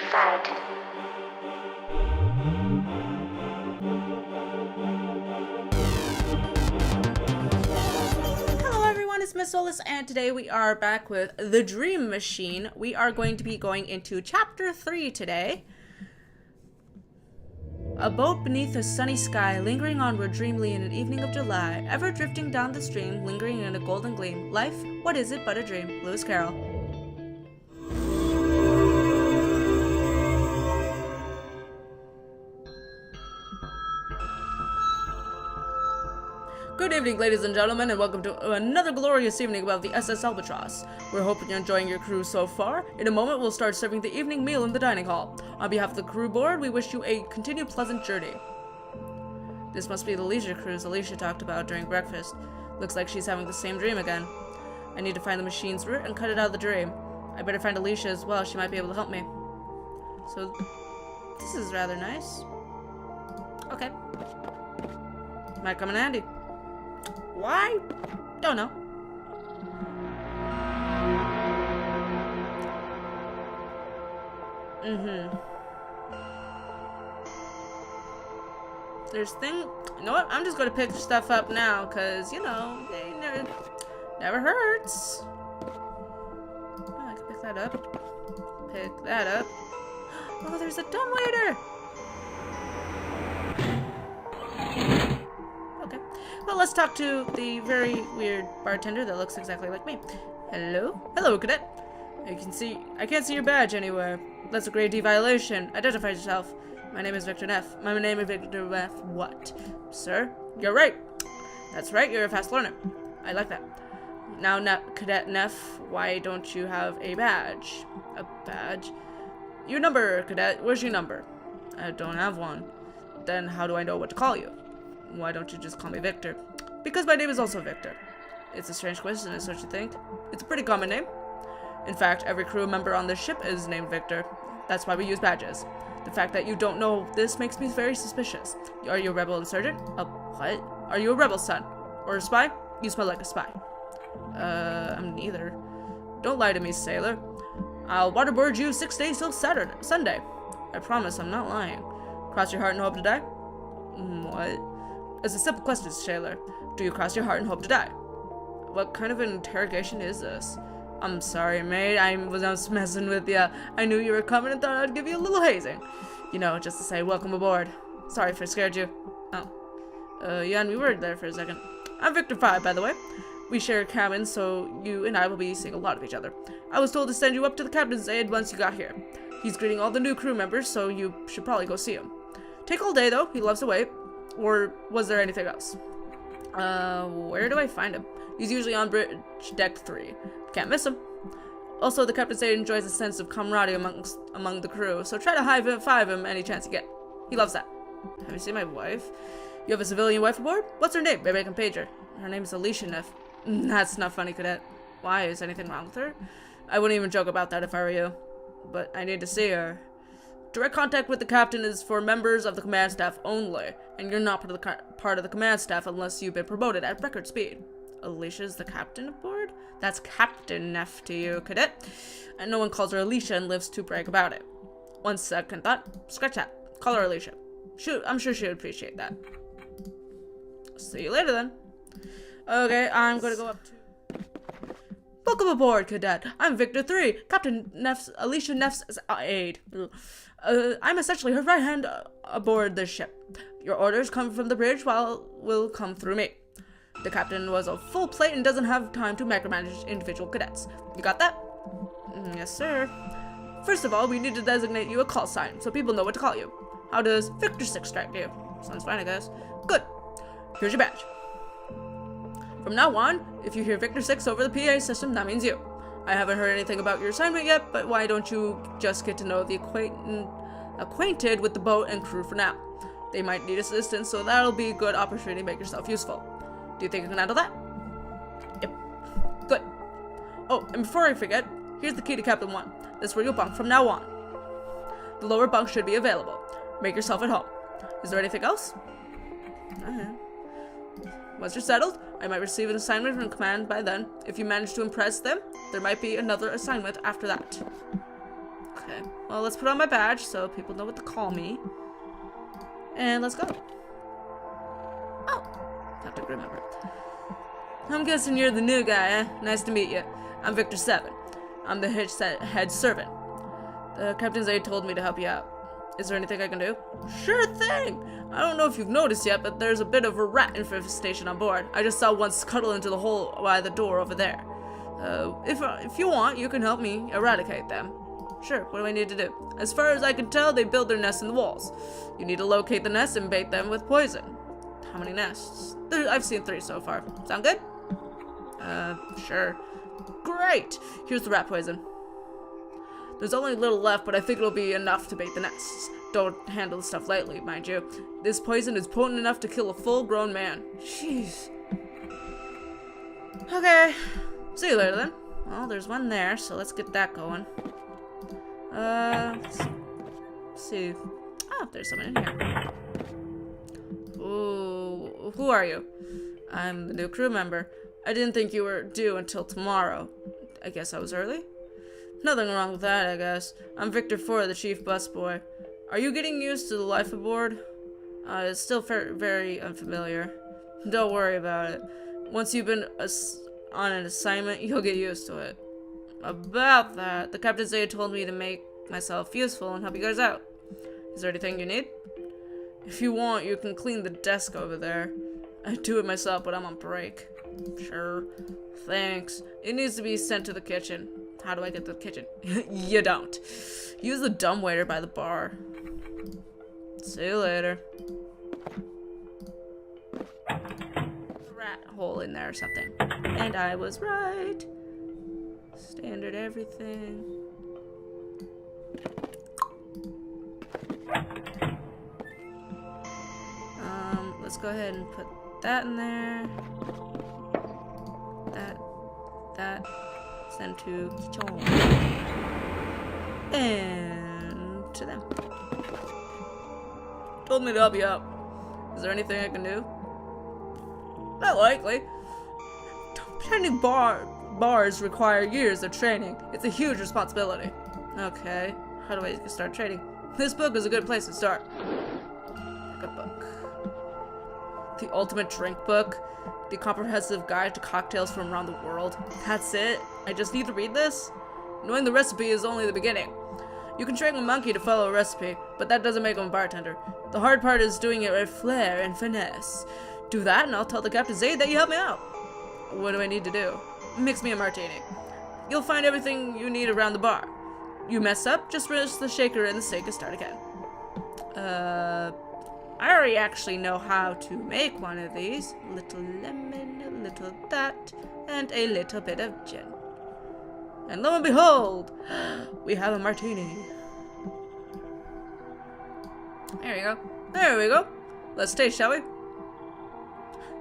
fight. Hello everyone, it's Miss Solis, and today we are back with The Dream Machine. We are going to be going into Chapter 3 today. A boat beneath a sunny sky, lingering onward dreamily in an evening of July, ever drifting down the stream, lingering in a golden gleam. Life, what is it but a dream? Lewis Carroll. Good evening, ladies and gentlemen, and welcome to another glorious evening above the SS Albatross. We're hoping you're enjoying your cruise so far. In a moment, we'll start serving the evening meal in the dining hall. On behalf of the crew board, we wish you a continued pleasant journey. This must be the leisure cruise Alicia talked about during breakfast. Looks like she's having the same dream again. I need to find the machine's root and cut it out of the dream. I better find Alicia as well. She might be able to help me. So, this is rather nice. Okay. Might come in handy. Why? Don't know. There's you know what? I'm just gonna pick stuff up now, cause you know, they never hurts. Oh, I can pick that up. Pick that up. Oh, there's a dumbwaiter! Okay. Well, let's talk to the very weird bartender that looks exactly like me. Hello? Hello, cadet. I can't see your badge anywhere. That's a grade D violation. Identify yourself. My name is Victor Neff. My name is Victor Neff. What? Sir? You're right. That's right, you're a fast learner. I like that. Now, Cadet Neff, why don't you have a badge? A badge? Your number, Cadet. Where's your number? I don't have one. Then how do I know what to call you? Why don't you just call me Victor? Because my name is also Victor. It's a strange coincidence, don't you think? It's a pretty common name. In fact, every crew member on this ship is named Victor. That's why we use badges. The fact that you don't know this makes me very suspicious. Are you a rebel insurgent? What? Are you a rebel, son? Or a spy? You smell like a spy. I'm neither. Don't lie to me, sailor. I'll waterboard you 6 days till Sunday. I promise I'm not lying. Cross your heart and hope to die? What? It's a simple question, sailor. Do you cross your heart and hope to die? What kind of an interrogation is this? I'm sorry, mate. I was just messing with ya. I knew you were coming and thought I'd give you a little hazing. You know, just to say welcome aboard. Sorry if I scared you. Oh. Yeah, and we were there for a second. I'm Victor 5, by the way. We share a cabin, so you and I will be seeing a lot of each other. I was told to send you up to the captain's aid once you got here. He's greeting all the new crew members, so you should probably go see him. Take all day, though. He loves to wait. Or was there anything else? Where do I find him? He's usually on bridge deck 3. Can't miss him. Also, the captain's aide enjoys a sense of camaraderie among the crew, so try to high-five him any chance you get. He loves that. Have you seen my wife? You have a civilian wife aboard? What's her name? Maybe I can page her. Her name is Alicia Neff. That's not funny, cadet. Why? Is anything wrong with her? I wouldn't even joke about that if I were you. But I need to see her. Direct contact with the captain is for members of the command staff only, and you're not part of the command staff unless you've been promoted at record speed. Alicia's the captain aboard? That's Captain Neff to you, cadet. And no one calls her Alicia and lives to brag about it. 1 second thought. Scratch that. Call her Alicia. I'm sure she would appreciate that. See you later then. Okay, I'm gonna go up to... Welcome aboard, cadet. I'm Victor 3, Alicia Neff's aide. I'm essentially her right hand aboard this ship. Your orders come from the bridge will come through me. The captain was a full plate and doesn't have time to micromanage individual cadets. You got that? Yes, sir. First of all, we need to designate you a call sign so people know what to call you. How does Victor 6 strike you? Sounds fine, I guess. Good. Here's your badge. From now on, if you hear Victor 6 over the PA system, that means you. I haven't heard anything about your assignment yet, but why don't you just get to know the acquainted with the boat and crew for now? They might need assistance, so that'll be a good opportunity to make yourself useful. Do you think you can handle that? Yep. Good. Oh, and before I forget, here's the key to Cabin 1. This is where you'll bunk from now on. The lower bunk should be available. Make yourself at home. Is there anything else? Once you're settled, I might receive an assignment from command by then. If you manage to impress them, there might be another assignment after that. Okay. Well, let's put on my badge so people know what to call me. And let's go. Oh. Have to remember. I'm guessing you're the new guy, eh? Nice to meet you. I'm Victor 7. I'm the head servant. The captain's aide told me to help you out. Is there anything I can do? Sure thing! I don't know if you've noticed yet, but there's a bit of a rat infestation on board. I just saw one scuttle into the hole by the door over there. If you want, you can help me eradicate them. Sure, what do I need to do? As far as I can tell, they build their nests in the walls. You need to locate the nests and bait them with poison. How many nests? I've seen 3 so far. Sound good? Sure. Great! Here's the rat poison. There's only a little left, but I think it'll be enough to bait the nests. Don't handle the stuff lightly, mind you. This poison is potent enough to kill a full-grown man. Jeez. Okay. See you later, then. Well, there's one there, so let's get that going. Let's see. Oh, there's someone in here. Ooh, who are you? I'm the new crew member. I didn't think you were due until tomorrow. I guess I was early? Nothing wrong with that, I guess. I'm Victor 4, the chief busboy. Are you getting used to the life aboard? It's still very unfamiliar. Don't worry about it. Once you've been on an assignment, you'll get used to it. About that, the captain's aide told me to make myself useful and help you guys out. Is there anything you need? If you want, you can clean the desk over there. I do it myself, but I'm on break. Sure. Thanks. It needs to be sent to the kitchen. How do I get to the kitchen? You don't. Use the dumbwaiter by the bar. See you later. Rat hole in there or something. And I was right. Standard everything. Let's go ahead and put that in there. That. Send to Kichon. And to them. Told me to help you out. Is there anything I can do? Not likely. Tending bars require years of training. It's a huge responsibility. Okay. How do I start training? This book is a good place to start. Pick a book. The Ultimate Drink Book. The Comprehensive Guide to Cocktails from Around the World. That's it? I just need to read this? Knowing the recipe is only the beginning. You can train a monkey to follow a recipe, but that doesn't make him a bartender. The hard part is doing it with flair and finesse. Do that and I'll tell the captain's aide that you helped me out. What do I need to do? Mix me a martini. You'll find everything you need around the bar. You mess up, just rinse the shaker in the sink and start again. I already actually know how to make one of these. A little lemon, a little that, and a little bit of gin. And lo and behold, we have a martini. There you go. There we go. Let's taste, shall we?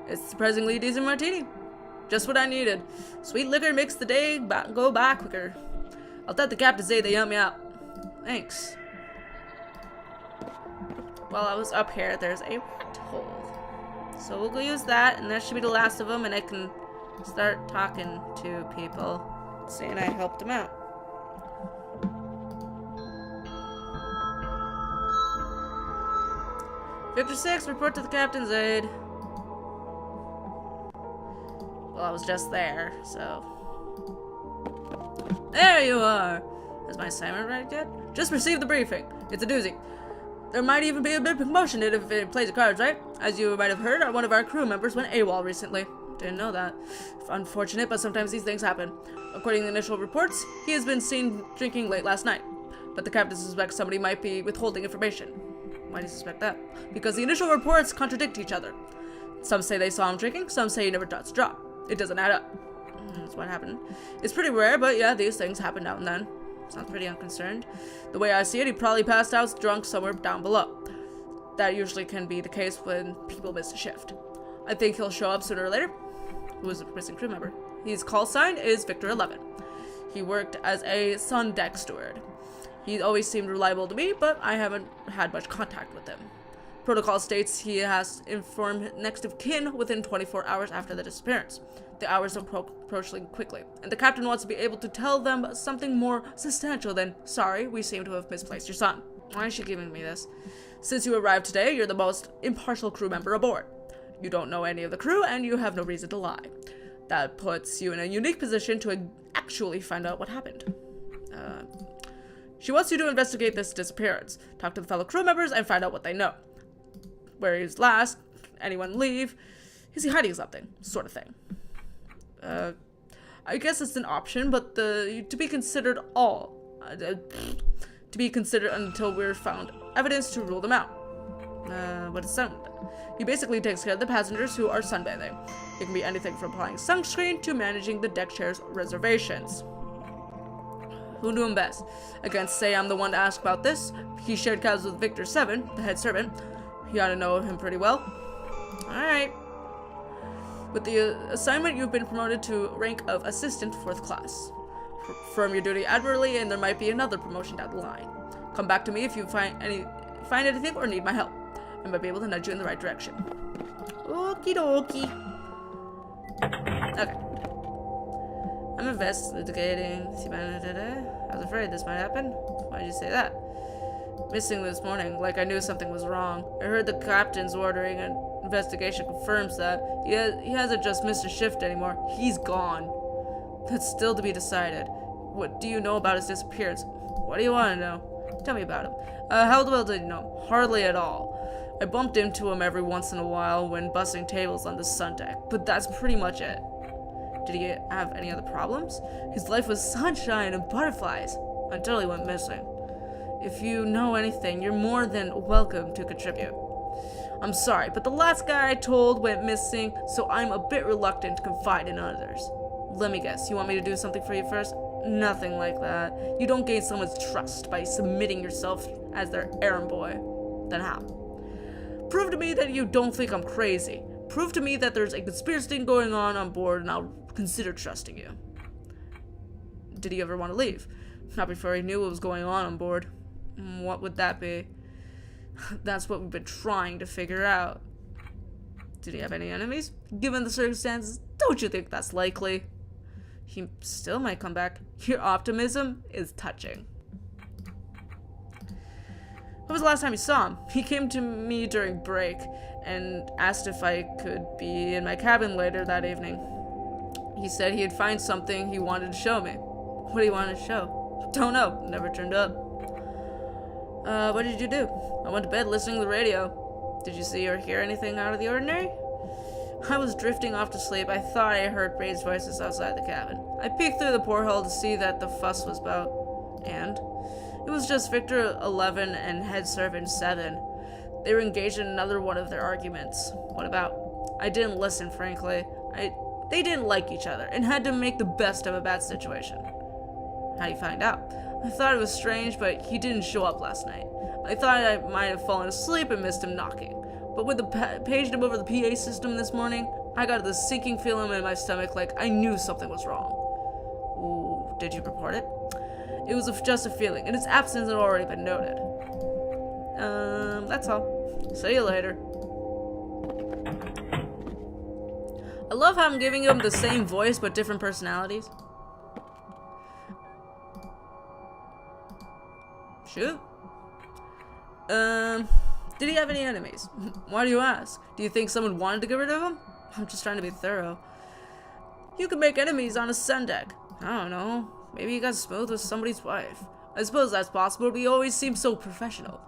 It's a surprisingly decent martini. Just what I needed. Sweet liquor makes the day go by quicker. I'll tell the captain say they helped me out. Thanks. While I was up here, there's a rat hole. So we'll go use that, and that should be the last of them, and I can start talking to people, saying I helped them out. Victor 6, report to the captain's aide. Well, I was just there, so... There you are! Is my assignment right yet? Just received the briefing. It's a doozy. There might even be a bit of promotion if it plays the cards right. As you might have heard, one of our crew members went AWOL recently. Didn't know that. Unfortunate, but sometimes these things happen. According to the initial reports, he has been seen drinking late last night. But the captain suspects somebody might be withholding information. Why do you suspect that? Because the initial reports contradict each other. Some say they saw him drinking, some say he never touched a drop. It doesn't add up. That's what happened. It's pretty rare, but yeah, these things happen now and then. Sounds pretty unconcerned. The way I see it, he probably passed out drunk somewhere down below. That usually can be the case when people miss a shift. I think he'll show up sooner or later. Who is a missing crew member? His call sign is Victor 11. He worked as a sun deck steward. He always seemed reliable to me, but I haven't had much contact with him. Protocol states he has informed next of kin within 24 hours after the disappearance. The hours are approaching quickly, and the captain wants to be able to tell them something more substantial than, "Sorry, we seem to have misplaced your son." Why is she giving me this? "Since you arrived today, you're the most impartial crew member aboard. You don't know any of the crew, and you have no reason to lie. That puts you in a unique position to actually find out what happened." She wants you to investigate this disappearance, talk to the fellow crew members, and find out what they know. Where he was last, anyone leave, is he hiding something, sort of thing. I guess it's an option, but to be considered until we're found evidence to rule them out. What is sun? He basically takes care of the passengers who are sunbathing. It can be anything from applying sunscreen to managing the deck chair's reservations. Who knew him best? I can't say I'm the one to ask about this. He shared cabins with Victor 7, the head servant. You ought to know him pretty well. Alright. With the assignment, you've been promoted to rank of assistant 4th class. Perform your duty admirably, and there might be another promotion down the line. Come back to me if you find anything or need my help. I might be able to nudge you in the right direction. Okie dokie. Okay. I'm investigating. I was afraid this might happen. Why did you say that? Missing this morning, like I knew something was wrong. I heard the captain's ordering an investigation confirms that. He hasn't just missed a shift anymore. He's gone. That's still to be decided. What do you know about his disappearance? What do you want to know? Tell me about him. How well did you know? Hardly at all. I bumped into him every once in a while when bussing tables on the sun deck, but that's pretty much it. Did he have any other problems? His life was sunshine and butterflies until he went missing. If you know anything, you're more than welcome to contribute. I'm sorry, but the last guy I told went missing, so I'm a bit reluctant to confide in others. Let me guess, you want me to do something for you first? Nothing like that. You don't gain someone's trust by submitting yourself as their errand boy. Then how? Prove to me that you don't think I'm crazy. Prove to me that there's a conspiracy going on board, and I'll consider trusting you. Did he ever want to leave? Not before he knew what was going on board. What would that be? That's what we've been trying to figure out. Did he have any enemies? Given the circumstances, don't you think that's likely? He still might come back. Your optimism is touching. When was the last time you saw him? He came to me during break and asked if I could be in my cabin later that evening. He said he'd find something he wanted to show me. What do you want to show? Don't know. Never turned up. What did you do? I went to bed listening to the radio. Did you see or hear anything out of the ordinary? I was drifting off to sleep. I thought I heard raised voices outside the cabin. I peeked through the porthole to see that the fuss was about. And it was just Victor 11 and head servant 7. They were engaged in another one of their arguments. What about? I didn't listen, frankly. They didn't like each other and had to make the best of a bad situation. How'd you find out? I thought it was strange, but he didn't show up last night. I thought I might have fallen asleep and missed him knocking. But with the paged him over the PA system this morning, I got this sinking feeling in my stomach like I knew something was wrong. Ooh, did you report it? It was just a feeling, and its absence had already been noted. That's all. See you later. I love how I'm giving him the same voice but different personalities. Shoot. Did he have any enemies? Why do you ask? Do you think someone wanted to get rid of him? I'm just trying to be thorough. You could make enemies on a sun deck. I don't know. Maybe he got smooth with somebody's wife. I suppose that's possible, but he always seems so professional.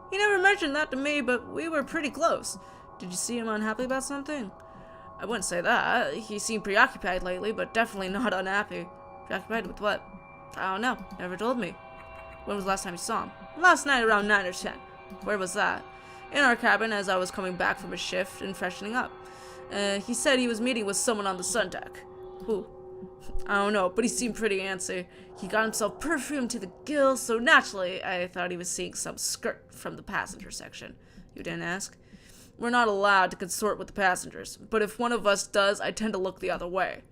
He never mentioned that to me, but we were pretty close. Did you see him unhappy about something? I wouldn't say that. He seemed preoccupied lately, but definitely not unhappy. Preoccupied with what? I don't know. Never told me. When was the last time you saw him? Last night around 9 or 10. Where was that? In our cabin as I was coming back from a shift and freshening up. He said he was meeting with someone on the sun deck. Who? I don't know, but he seemed pretty antsy. He got himself perfumed to the gills, so naturally I thought he was seeing some skirt from the passenger section. You didn't ask? We're not allowed to consort with the passengers, but if one of us does, I tend to look the other way.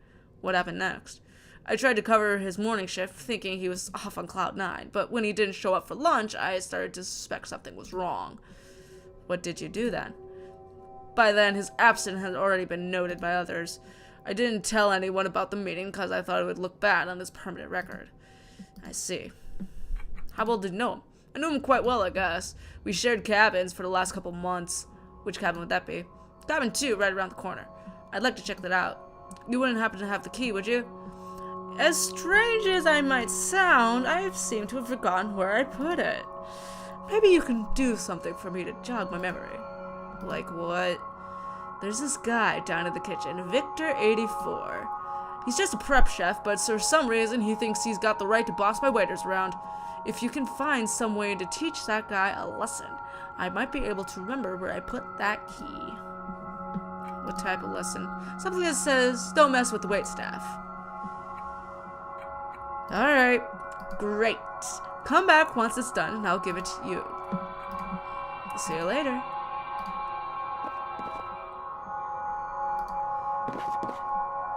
What happened next? I tried to cover his morning shift, thinking he was off on cloud 9, but when he didn't show up for lunch, I started to suspect something was wrong. What did you do then? By then, his absence had already been noted by others. I didn't tell anyone about the meeting because I thought it would look bad on his permanent record. I see. How well did you know him? I knew him quite well, I guess. We shared cabins for the last couple months. Which cabin would that be? Cabin 2, right around the corner. I'd like to check that out. You wouldn't happen to have the key, would you? As strange as I might sound, I seem to have forgotten where I put it. Maybe you can do something for me to jog my memory. Like what? There's this guy down in the kitchen, Victor84. He's just a prep chef, but for some reason he thinks he's got the right to boss my waiters around. If you can find some way to teach that guy a lesson, I might be able to remember where I put that key. What type of lesson? Something that says, don't mess with the waitstaff. Alright, great. Come back once it's done and I'll give it to you. See you later.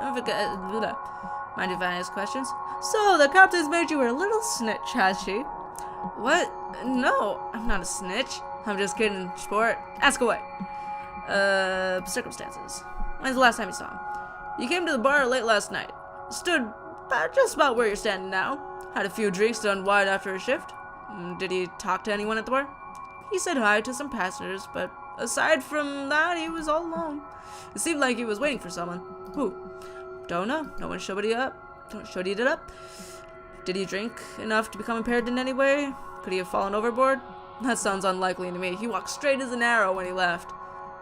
Don't forget, mind if I ask questions? So, the captain's made you a little snitch, has she? What? No, I'm not a snitch. I'm just kidding, sport. Ask away. Circumstances. When's the last time you saw him? You came to the bar late last night. Stood just about where you're standing now. Had a few drinks to unwind after a shift. Did he talk to anyone at the bar? He said hi to some passengers, but aside from that, he was all alone. It seemed like he was waiting for someone. Who? Don't know. No one showed it up. Did he drink enough to become impaired in any way? Could he have fallen overboard? That sounds unlikely to me. He walked straight as an arrow when he left.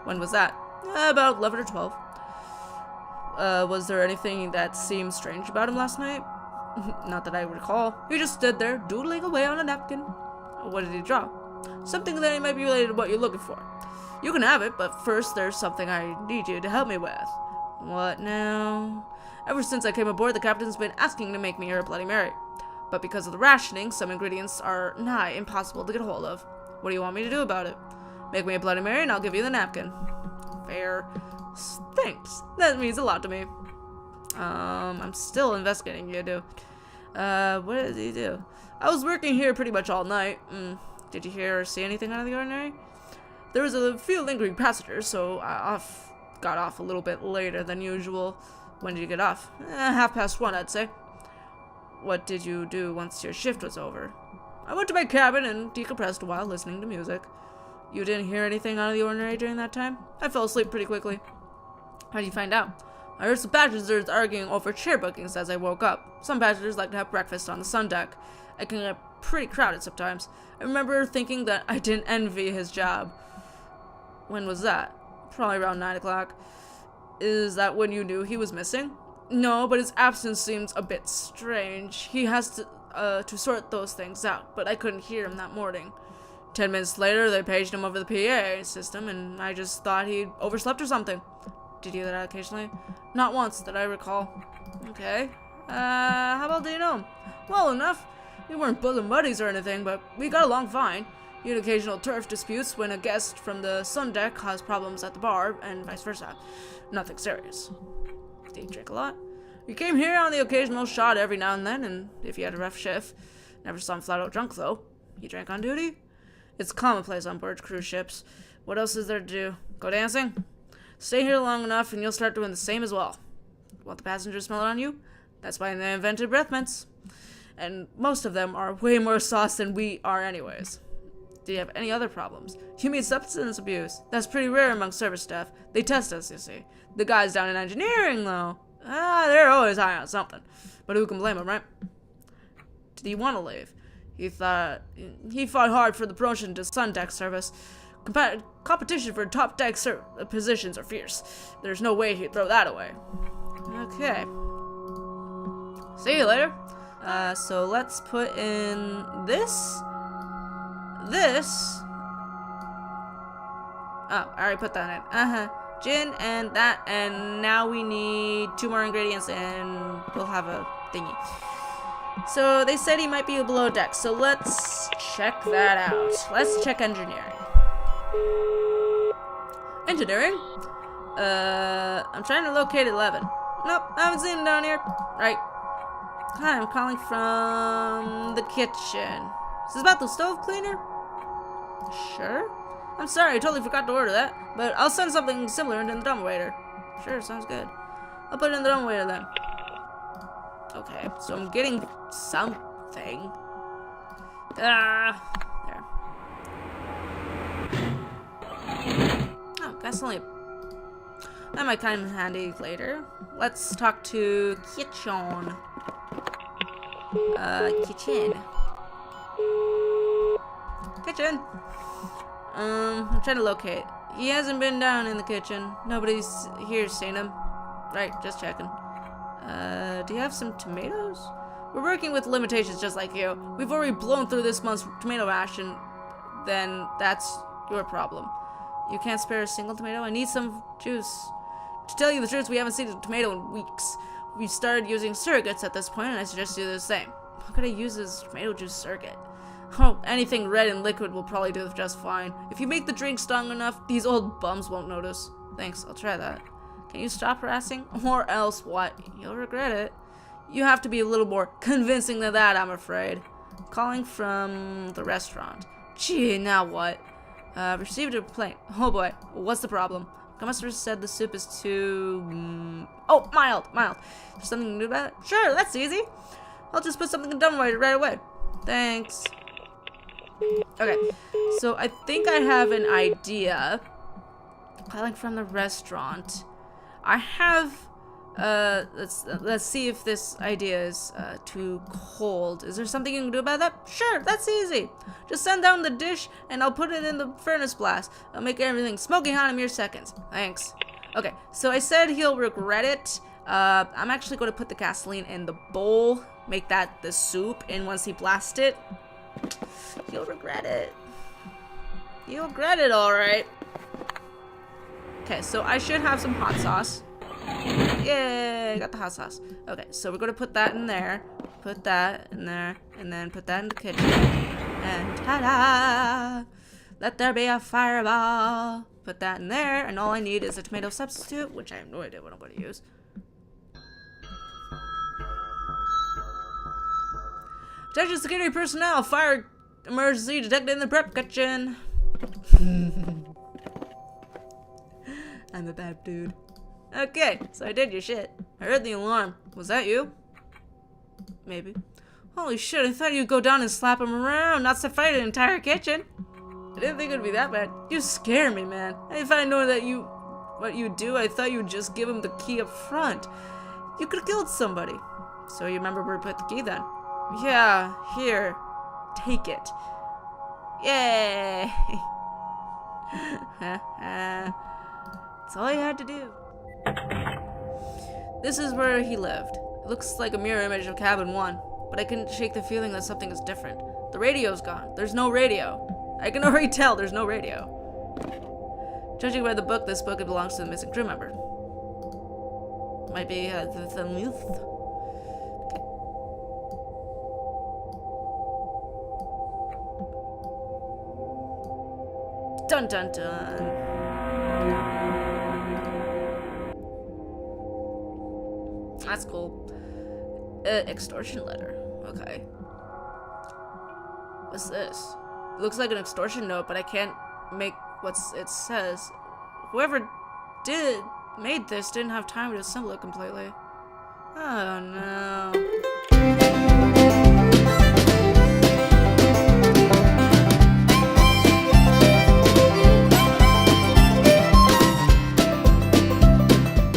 When was that? About 11 or 12. Was there anything that seemed strange about him last night? Not that I recall. He just stood there, doodling away on a napkin. What did he draw? Something that might be related to what you're looking for. You can have it, but first there's something I need you to help me with. What now? Ever since I came aboard, the captain's been asking to make me her Bloody Mary. But because of the rationing, some ingredients are nigh impossible to get hold of. What do you want me to do about it? Make me a Bloody Mary and I'll give you the napkin. Fair. Thanks. That means a lot to me. I'm still investigating you, dude. What did he do? I was working here pretty much all night. Did you hear or see anything out of the ordinary? There was a few lingering passengers, so I got off a little bit later than usual. When did you get off? 1:30, I'd say. What did you do once your shift was over? I went to my cabin and decompressed while listening to music. You didn't hear anything out of the ordinary during that time? I fell asleep pretty quickly. How did you find out? I heard some passengers arguing over chair bookings as I woke up. Some passengers like to have breakfast on the sun deck. It can get pretty crowded sometimes. I remember thinking that I didn't envy his job. When was that? Probably around 9 o'clock. Is that when you knew he was missing? No, but his absence seems a bit strange. He has to sort those things out, but I couldn't hear him that morning. 10 minutes later, they paged him over the PA system, and I just thought he'd overslept or something. Did you do that occasionally? Not once, that I recall. Okay. How well do you know him? Well enough. We weren't bosom buddies or anything, but we got along fine. He had occasional turf disputes when a guest from the sun deck caused problems at the bar, and vice versa. Nothing serious. Did he drink a lot? He came here on the occasional shot every now and then, and if he had a rough shift. Never saw him flat out drunk, though. He drank on duty? It's commonplace on board cruise ships. What else is there to do? Go dancing? Stay here long enough and you'll start doing the same as well. Want the passengers to smell it on you? That's why they invented breath mints. And most of them are way more sauce than we are anyways. Do you have any other problems? You mean substance abuse? That's pretty rare among service staff. They test us, you see. The guys down in engineering, though, they're always high on something. But who can blame them, right? Did he want to leave? He fought hard for the promotion to sun deck service. Competition for top deck positions are fierce. There's no way he'd throw that away. Okay. See you later. So let's put in this. Oh, I already put that in. Gin and that, and now we need 2 more ingredients and we'll have a thingy. So they said he might be below deck, so let's check that out. Let's check engineering. Engineering? I'm trying to locate 11. Nope, I haven't seen him down here. Right. Hi, I'm calling from the kitchen. Is this about the stove cleaner? Sure. I'm sorry, I totally forgot to order that, but I'll send something similar in the dumbwaiter. Sure, sounds good. I'll put it in the dumbwaiter then. Okay, so I'm getting something. There. Oh, gasoline. That might come in handy later. Let's talk to Kitchen. Kitchen. I'm trying to locate. He hasn't been down in the kitchen. Nobody's here seen him. Right, just checking. Do you have some tomatoes? We're working with limitations just like you. We've already blown through this month's tomato ration. Then that's your problem. You can't spare a single tomato? I need some juice. To tell you the truth, we haven't seen a tomato in weeks. We've started using surrogates at this point, and I suggest you do the same. How could I use this tomato juice surrogate? Oh, anything red and liquid will probably do just fine. If you make the drink strong enough, these old bums won't notice. Thanks, I'll try that. Can you stop harassing? Or else what? You'll regret it. You have to be a little more convincing than that, I'm afraid. Calling from the restaurant. Gee, now what? Received a complaint. Oh boy, what's the problem? Customer said the soup is too... Oh, mild. There's something new about it? Sure, that's easy. I'll just put something in the dumbwaiter right away. Thanks. Okay, so I think I have an idea. Calling from the restaurant. I have... let's see if this idea is too cold. Is there something you can do about that? Sure, that's easy. Just send down the dish and I'll put it in the furnace blast. I'll make everything smoking hot in mere seconds. Thanks. Okay, so I said he'll regret it. I'm actually going to put the gasoline in the bowl, make that the soup, and once he blasts it, he'll regret it. He'll regret it, alright. Okay, so I should have some hot sauce. Yay, got the hot sauce. Okay, so we're gonna put that in there, put that in there, and then put that in the kitchen. And ta-da! Let there be a fireball. Put that in there, and all I need is a tomato substitute, which I have no idea what I'm gonna use. Attention security personnel, fire emergency detected in the prep kitchen. I'm a bad dude. Okay, so I did your shit. I heard the alarm. Was that you? Maybe. Holy shit, I thought you'd go down and slap him around, not to fight an entire kitchen. I didn't think it'd be that bad. You scare me, man. If I know that what you do, I thought you'd just give him the key up front. You could've killed somebody. So you remember where to put the key then? Yeah, here. Take it. Yay! That's all you had to do. This is where he lived. It looks like a mirror image of cabin 1, but I couldn't shake the feeling that something is different. The radio's gone. There's no radio. I can already tell there's no radio. Judging by the book, this book belongs to the missing crew member. Might be the myth. Okay. Dun dun dun. That's cool. Extortion letter. Okay. What's this? It looks like an extortion note, but I can't make what it says. Whoever made this didn't have time to assemble it completely. Oh no.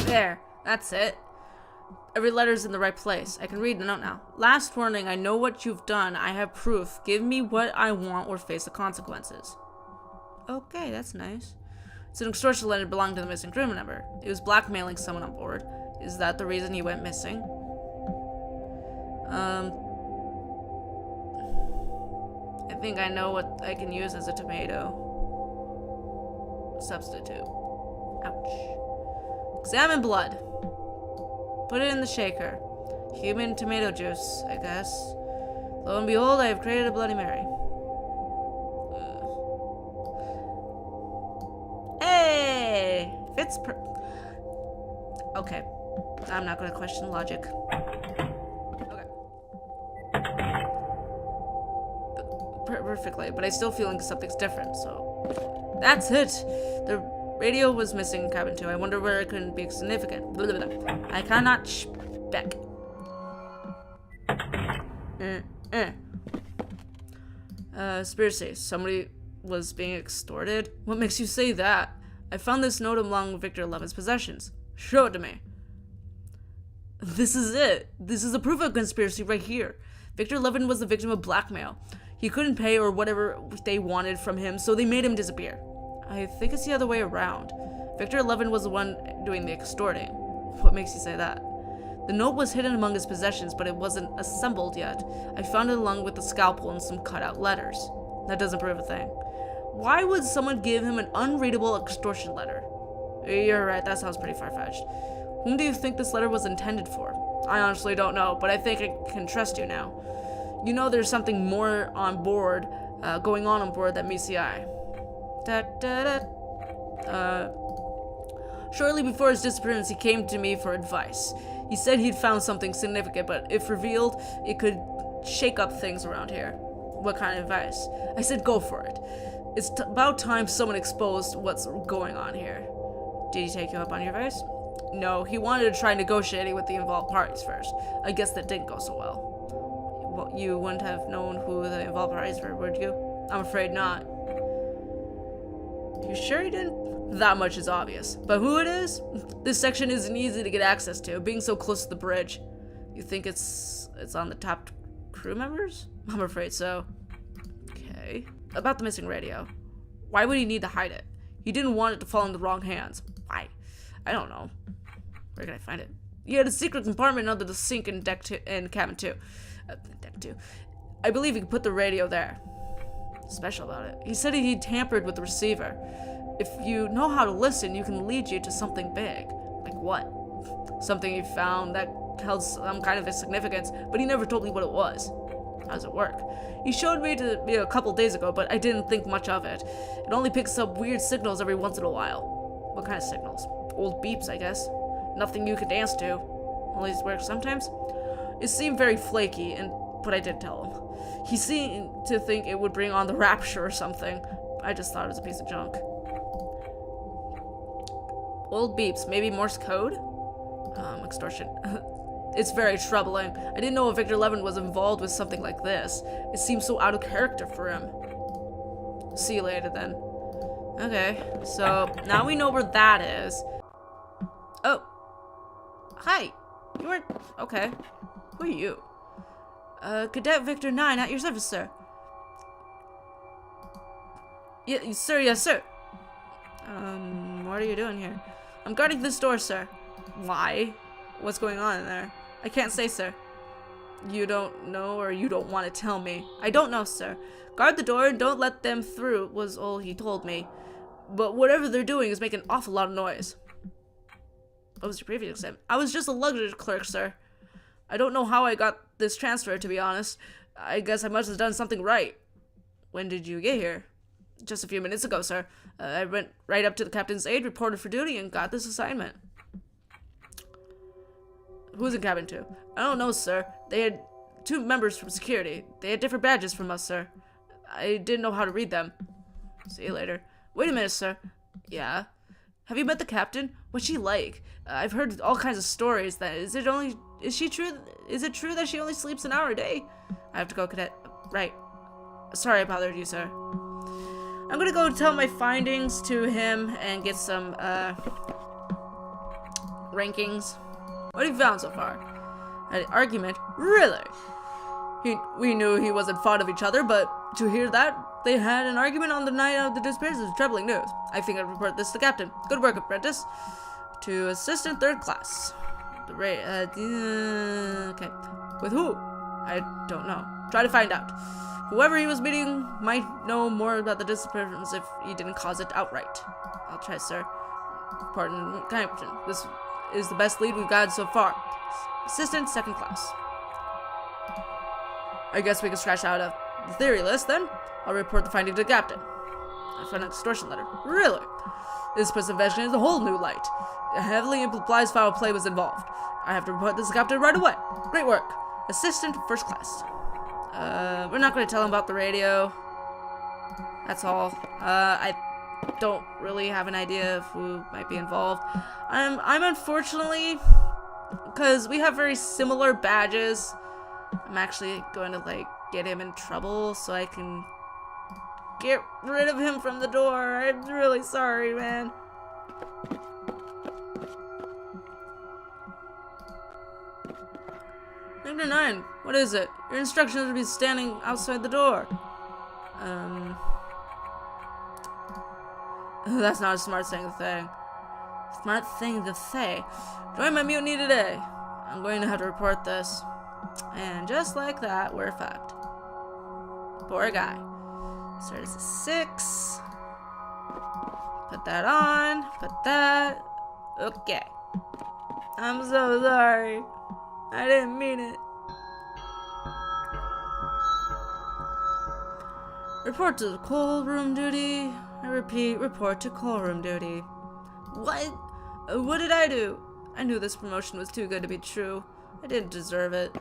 There. That's it. Every letter's in the right place. I can read the note now. Last warning, I know what you've done. I have proof. Give me what I want or face the consequences. Okay, that's nice. It's an extortion letter belonging to the missing crew member. It was blackmailing someone on board. Is that the reason he went missing? I think I know what I can use as a tomato substitute. Ouch. Examine blood. Put it in the shaker. Human tomato juice, I guess. Lo and behold, I have created a Bloody Mary. Hey! Fits Okay. I'm not gonna question logic. Okay. perfectly, but I still feeling something's different, so... That's it! The radio was missing in cabin 2. I wonder where it could be significant. Blah, blah, blah. I cannot spec. Conspiracy. Somebody was being extorted? What makes you say that? I found this note among Victor Levin's possessions. Show it to me. This is it. This is a proof of conspiracy right here. Victor Levin was the victim of blackmail. He couldn't pay or whatever they wanted from him, so they made him disappear. I think it's the other way around. Victor Levin was the one doing the extorting. What makes you say that? The note was hidden among his possessions, but it wasn't assembled yet. I found it along with the scalpel and some cut-out letters. That doesn't prove a thing. Why would someone give him an unreadable extortion letter? You're right, that sounds pretty far-fetched. Whom do you think this letter was intended for? I honestly don't know, but I think I can trust you now. You know there's something more on board, going on board that meets the eye. Shortly before his disappearance, he came to me for advice. He said he'd found something significant, but if revealed, it could shake up things around here. What kind of advice? I said go for it. It's about time someone exposed what's going on here. Did he take you up on your advice? No, he wanted to try negotiating with the involved parties first. I guess that didn't go so well. Well, you wouldn't have known who the involved parties were, would you? I'm afraid not. You sure he didn't? That much is obvious. But who it is? This section isn't easy to get access to, being so close to the bridge. You think it's on the top crew members? I'm afraid so. Okay. About the missing radio. Why would he need to hide it? He didn't want it to fall in the wrong hands. Why? I don't know. Where can I find it? He had a secret compartment under the sink in cabin 2. Deck 2. I believe he put the radio there. Special about it. He said he tampered with the receiver. If you know how to listen, you can lead you to something big. Like what? Something he found that held some kind of significance, but he never told me what it was. How does it work? He showed me to me a couple days ago, but I didn't think much of it. It only picks up weird signals every once in a while. What kind of signals? Old beeps, I guess. Nothing you could dance to. Only it works sometimes. It seemed very flaky, but I did tell him. He seemed to think it would bring on the rapture or something. I just thought it was a piece of junk. Old beeps, maybe Morse code? Extortion. It's very troubling. I didn't know if Victor Levin was involved with something like this. It seems so out of character for him. See you later, then. Okay, so now we know where that is. Oh. Hi. You weren't... Okay. Who are you? Cadet Victor 9 at your service, sir. Yes, sir, yes, sir. What are you doing here? I'm guarding this door, sir. Why? What's going on in there? I can't say, sir. You don't know or you don't want to tell me? I don't know, sir. Guard the door and don't let them through was all he told me. But whatever they're doing is making an awful lot of noise. What was your previous exam? I was just a luggage clerk, sir. I don't know how I got this transfer, to be honest. I guess I must have done something right. When did you get here? Just a few minutes ago, sir. I went right up to the captain's aide, reported for duty, and got this assignment. Who's in cabin 2? I don't know, sir. They had 2 members from security. They had different badges from us, sir. I didn't know how to read them. See you later. Wait a minute, sir. Yeah? Have you met the captain? What's she like? I've heard all kinds of stories. Is it true that she only sleeps an hour a day? I have to go, cadet. Right. Sorry I bothered you, sir. I'm gonna go tell my findings to him and get some, rankings. What have you found so far? An argument? Really? We knew he wasn't fond of each other, but to hear that they had an argument on the night of the disappearance is troubling news. I think I'd report this to the captain. Good work, apprentice. To assistant 3rd class. Okay. With who? I don't know. Try to find out. Whoever he was meeting might know more about the disappearance if he didn't cause it outright. I'll try, sir. Pardon, Captain. This is the best lead we've got so far. Assistant 2nd class. I guess we can scratch out of the theory list, then. I'll report the finding to the captain. I found an extortion letter. Really? This puts the investigation in a whole new light. It heavily implies foul play was involved. I have to report this to the captain right away. Great work. Assistant 1st class. We're we're not going to tell him about the radio. That's all. I don't really have an idea of who might be involved. I'm unfortunately, because we have very similar badges, I'm actually going to, like, get him in trouble so I can get rid of him from the door. I'm really sorry, man. Number 9, what is it? Your instructions would be standing outside the door. That's not a smart thing to say. Smart thing to say. Join my mutiny today. I'm going to have to report this. And just like that, we're fucked. Poor guy. Start as a 6. Put that on. Put that. Okay. I'm so sorry. I didn't mean it. Report to the coal room duty. I repeat, report to coal room duty. What? What did I do? I knew this promotion was too good to be true. I didn't deserve it.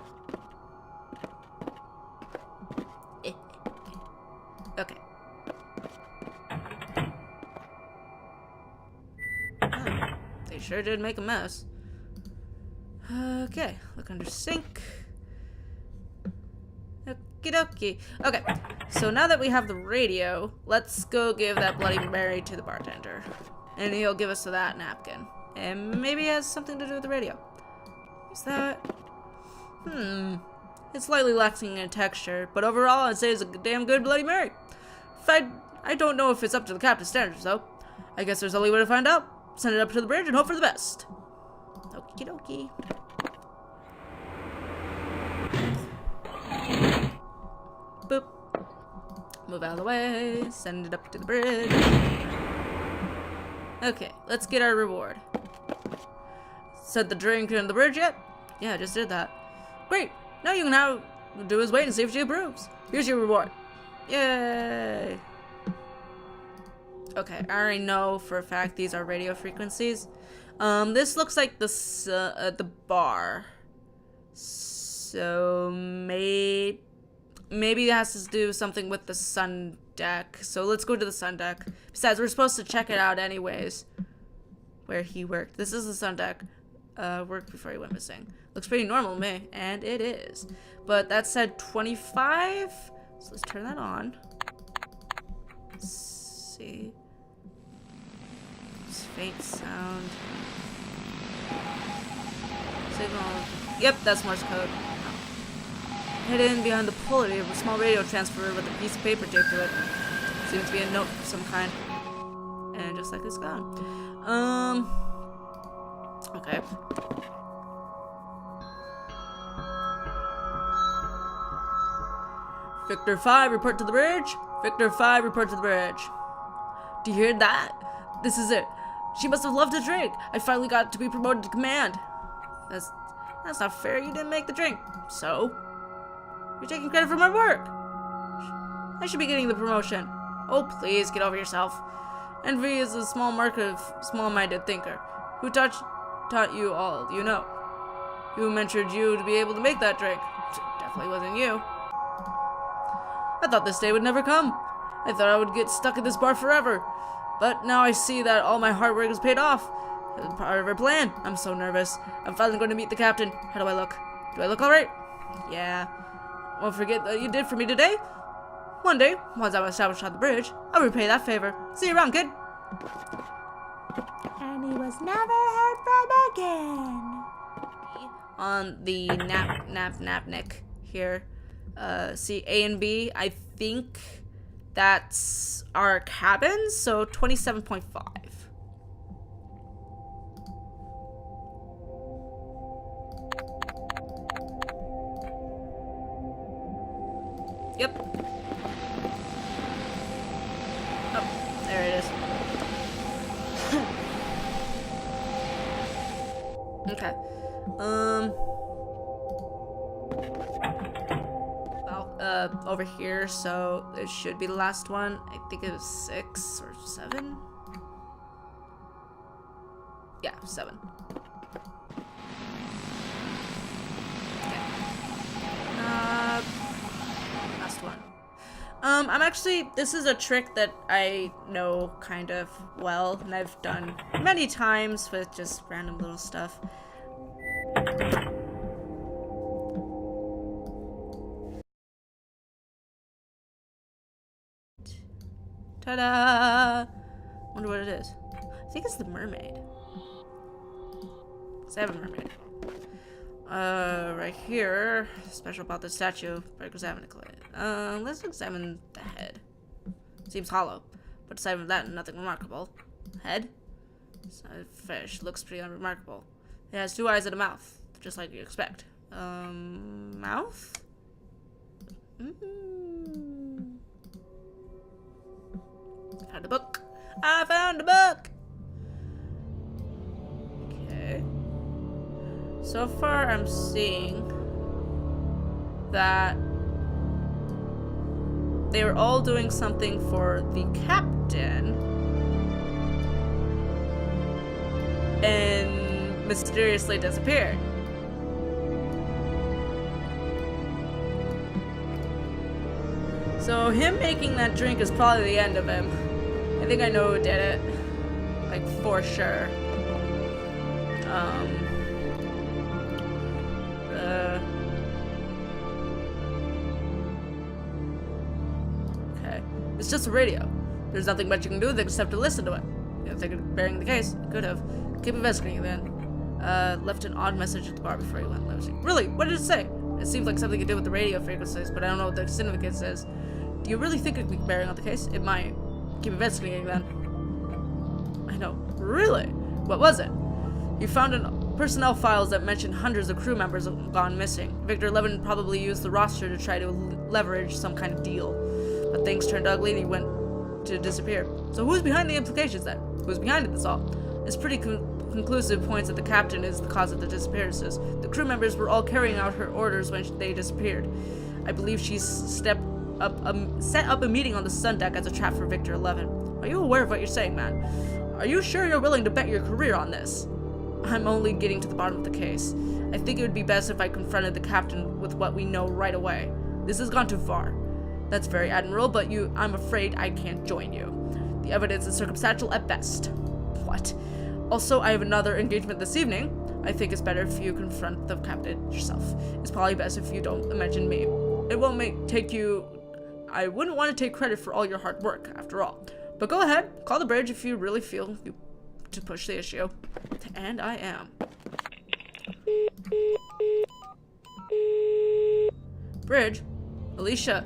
Okay. Oh, they sure did make a mess. Okay, look under sink. Okie dokie. Okay, so now that we have the radio, let's go give that Bloody Mary to the bartender. And he'll give us that napkin. And maybe it has something to do with the radio. Is that? It's slightly lacking in texture, but overall I'd say it's a damn good Bloody Mary. I don't know if it's up to the captain's standards, though. I guess there's only way to find out. Send it up to the bridge and hope for the best. Okie dokie. Boop. Move out of the way. Send it up to the bridge. Okay, let's get our reward. Set the drink on the bridge yet? Yeah, I just did that. Great. Now you can now do is wait and see if she approves. Here's your reward. Yay. Okay, I already know for a fact these are radio frequencies. This looks like the bar. So maybe it has to do something with the sun deck. So let's go to the sun deck. Besides, we're supposed to check it out anyways. Where he worked. This is the sun deck. Worked before he went missing. Looks pretty normal to me, and it is. But that said 25. So let's turn that on. Let's see. Faint sound. Signal. Yep, that's Morse code. Hidden behind the pulley of a small radio transmitter with a piece of paper taped to it. Seems to be a note of some kind. And just like it's gone. Okay. Victor 5, report to the bridge. Victor 5, report to the bridge. Do you hear that? This is it. She must have loved to drink. I finally got to be promoted to command. That's not fair. You didn't make the drink. So? You're taking credit for my work. I should be getting the promotion. Oh, please, get over yourself. Envy is a small mark of small-minded thinker. Who taught you all you know? Who mentored you to be able to make that drink? Definitely wasn't you. I thought this day would never come. I thought I would get stuck at this bar forever. But now I see that all my hard work has paid off. It was part of our plan. I'm so nervous. I'm finally going to meet the captain. How do I look? Do I look alright? Yeah. Won't forget that you did for me today. One day, once I'm established on the bridge, I'll repay that favor. See you around, kid. And he was never heard from again. On the napnik here. See A and B. I think that's our cabins. So 27.5. Yep. Oh, there it is. Okay. Over here, so it should be the last one. I think it was 6 or 7. Yeah, 7. Okay. Last one. I'm actually, this is a trick that I know kind of well, and I've done many times with just random little stuff. Ta-da! Wonder what it is. I think it's the mermaid. Because I have a mermaid. Right here. Special about the statue. Examine it. Let's examine the head. Seems hollow. But aside from that, nothing remarkable. Head? It's not a fish. Looks pretty unremarkable. It has 2 eyes and a mouth. Just like you expect. Mouth? Found a book. I found a book! Okay. So far, I'm seeing that they were all doing something for the captain and mysteriously disappeared. So him making that drink is probably the end of him. I think I know who did it. Like, for sure. Okay. It's just a radio. There's nothing much you can do with it except to listen to it. You don't think of burying the case? Could have. Keep investigating then. Left an odd message at the bar before you went. Really? What did it say? It seems like something to do with the radio frequencies, but I don't know what the significance says. Do you really think it could be bearing on the case? It might. Keep investigating then. I know. Really? What was it? You found personnel files that mentioned hundreds of crew members have gone missing. Victor 11 probably used the roster to try to leverage some kind of deal. But things turned ugly and he went to disappear. So who's behind the implications then? Who's behind this all? It's pretty conclusive points that the captain is the cause of the disappearances. The crew members were all carrying out her orders when they disappeared. I believe she's set up a meeting on the sun deck as a trap for Victor 11. Are you aware of what you're saying, man? Are you sure you're willing to bet your career on this? I'm only getting to the bottom of the case. I think it would be best if I confronted the captain with what we know right away. This has gone too far. That's very admirable, but I'm afraid I can't join you. The evidence is circumstantial at best. What? Also, I have another engagement this evening. I think it's better if you confront the captain yourself. It's probably best if you don't mention me. It won't take you... I wouldn't want to take credit for all your hard work, after all. But go ahead, call the bridge if you really feel to push the issue. And I am. Bridge? Alicia,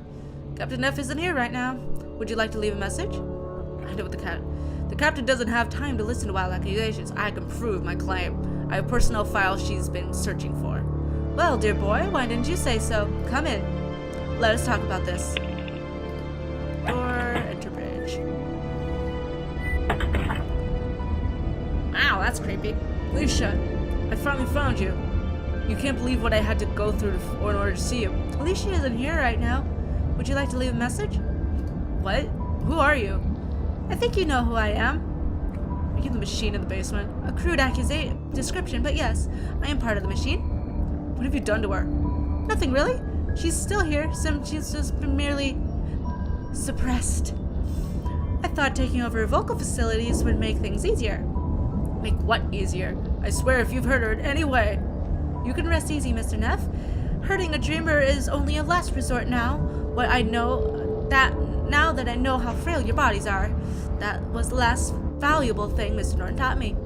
Captain F isn't here right now. Would you like to leave a message? I know what the captain doesn't have time to listen to wild accusations. I can prove my claim. I have personnel files she's been searching for. Well, dear boy, why didn't you say so? Come in. Let us talk about this. Door, enter bridge. Wow, that's creepy. Alicia, I finally found you. You can't believe what I had to go through in order to see you. Alicia isn't here right now. Would you like to leave a message? What? Who are you? I think you know who I am. Are you the machine in the basement? A crude description, but yes, I am part of the machine. What have you done to her? Nothing really. She's still here. She's just been merely suppressed. I thought taking over her vocal facilities would make things easier. Make what easier? I swear if you've hurt her in any way. You can rest easy, Mr. Neff. Hurting a dreamer is only a last resort now. Now that I know how frail your bodies are, that was the last valuable thing Mr. Norton taught me.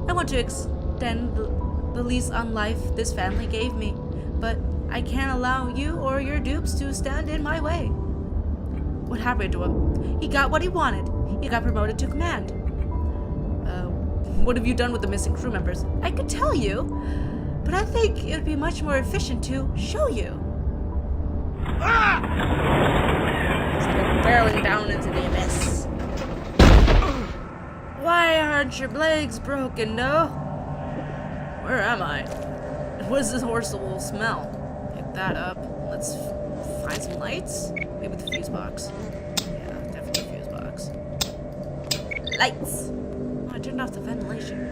I want to extend the lease on life this family gave me, but I can't allow you or your dupes to stand in my way. What happened to him? He got what he wanted. He got promoted to command. What have you done with the missing crew members? I could tell you, but I think it would be much more efficient to show you. Ah! It's like barreling down into the abyss. Why aren't your legs broken, no? Where am I? What is this horrible smell? Pick that up. Let's find some lights. Maybe the fuse box. Yeah, definitely the fuse box. Lights! Oh, I turned off the ventilation.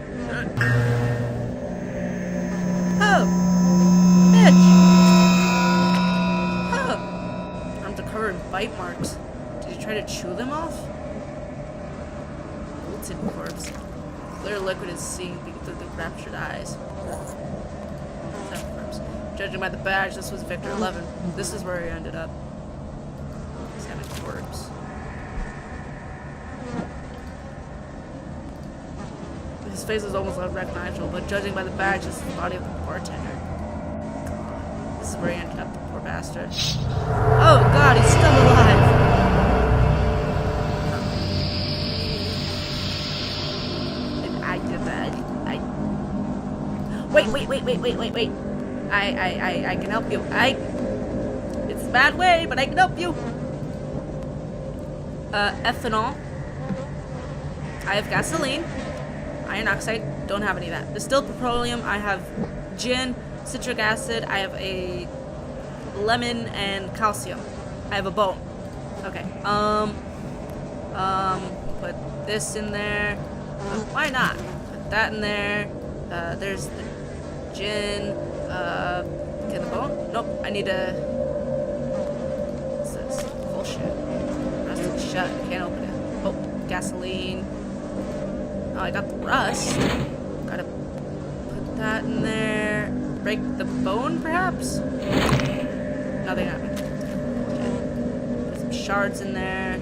Oh! Bitch! Oh! I'm covered in bite marks. Did he try to chew them off? Wilted corpse. Clear liquid is seen through the raptured eyes. Corpse. Judging by the badge, this was Victor 11. This is where he ended up. Examine corpse. His face is almost unrecognizable, but judging by the badge, this is the body of the bartender. This is where he ended up, the poor bastard. Oh god, he's still alive! I did that. Wait. I can help you. It's a bad way, but I can help you. Ethanol. I have gasoline. Iron oxide, don't have any of that. Distilled petroleum, I have gin, citric acid, I have a lemon and calcium. I have a bone. Okay. Put this in there. Why not? Put that in there. There's the gin. Okay, the bone? Nope, I need a... What's this? Bullshit. Rusted shut, can't open it. Oh, gasoline. Oh, I got the rust. Gotta put that in there. Break the bone, perhaps? Nothing happened. Okay. Put some shards in there.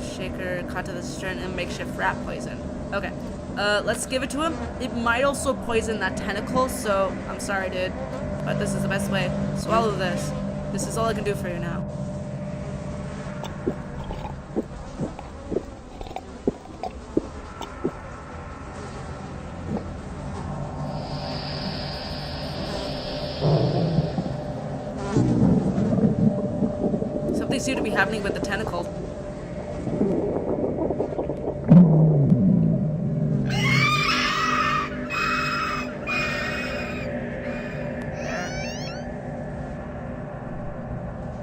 Shaker, caught to the stern, and makeshift rat poison. Okay. Let's give it to him. It might also poison that tentacle, so I'm sorry, dude. But this is the best way. Swallow this. This is all I can do for you now. Something seemed to be happening with the tentacle.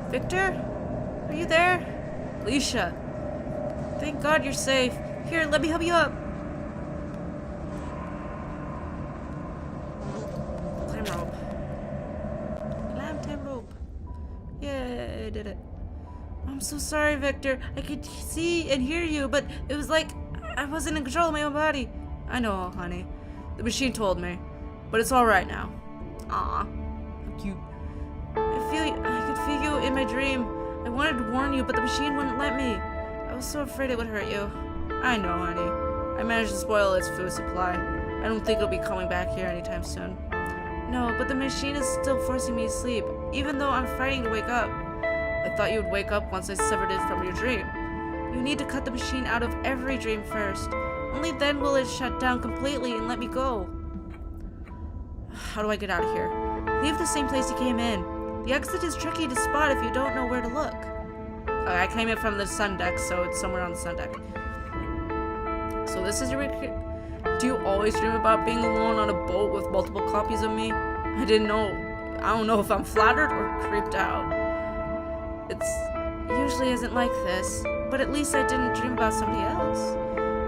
Victor? Are you there? Alicia. Thank God you're safe. Here, let me help you up. Climb rope. Climb rope. Yeah, I did it. I'm so sorry, Victor. I could see and hear you, but it was like I wasn't in control of my own body. I know, honey. The machine told me. But it's alright now. Aw. How cute. I could feel you in my dream. I wanted to warn you, but the machine wouldn't let me. I was so afraid it would hurt you. I know, honey. I managed to spoil its food supply. I don't think it'll be coming back here anytime soon. No, but the machine is still forcing me to sleep, even though I'm fighting to wake up. I thought you would wake up once I severed it from your dream. You need to cut the machine out of every dream first. Only then will it shut down completely and let me go. How do I get out of here? Leave the same place you came in. The exit is tricky to spot if you don't know where to look. I came in from the sun deck, so it's somewhere on the sun deck. So this is your... Do you always dream about being alone on a boat with multiple copies of me? I didn't know. I don't know if I'm flattered or creeped out. It usually isn't like this, but at least I didn't dream about somebody else.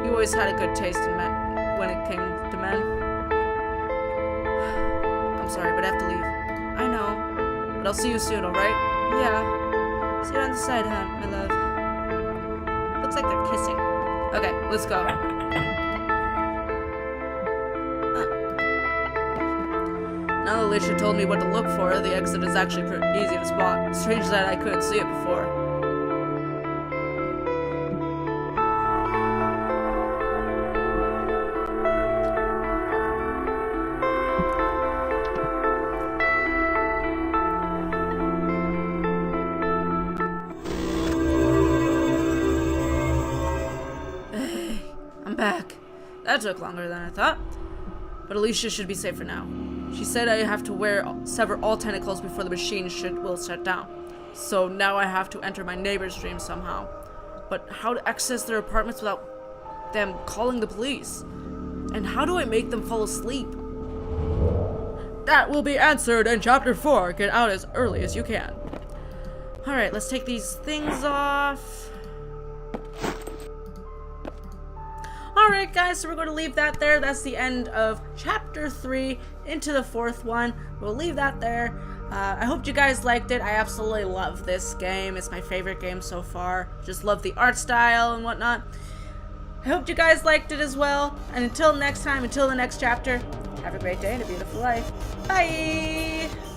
You always had a good taste in men when it came to men. I'm sorry, but I have to leave. I know. But I'll see you soon, alright? Yeah. See you on the side, huh, my love? Looks like they're kissing. Okay, let's go. Now that Alicia told me what to look for, the exit is actually pretty easy to spot. Strange that I couldn't see it before. Back. That took longer than I thought. But Alicia should be safe for now. She said I have to sever all tentacles before the machine will shut down. So now I have to enter my neighbor's dream somehow. But how to access their apartments without them calling the police? And how do I make them fall asleep? That will be answered in Chapter 4. Get out as early as you can. Alright, let's take these things off. Alright guys, so we're going to leave that there. That's the end of Chapter 3 into the 4th one. We'll leave that there. I hope you guys liked it. I absolutely love this game. It's my favorite game so far. Just love the art style and whatnot. I hope you guys liked it as well. And until next time, until the next chapter, have a great day and a beautiful life. Bye!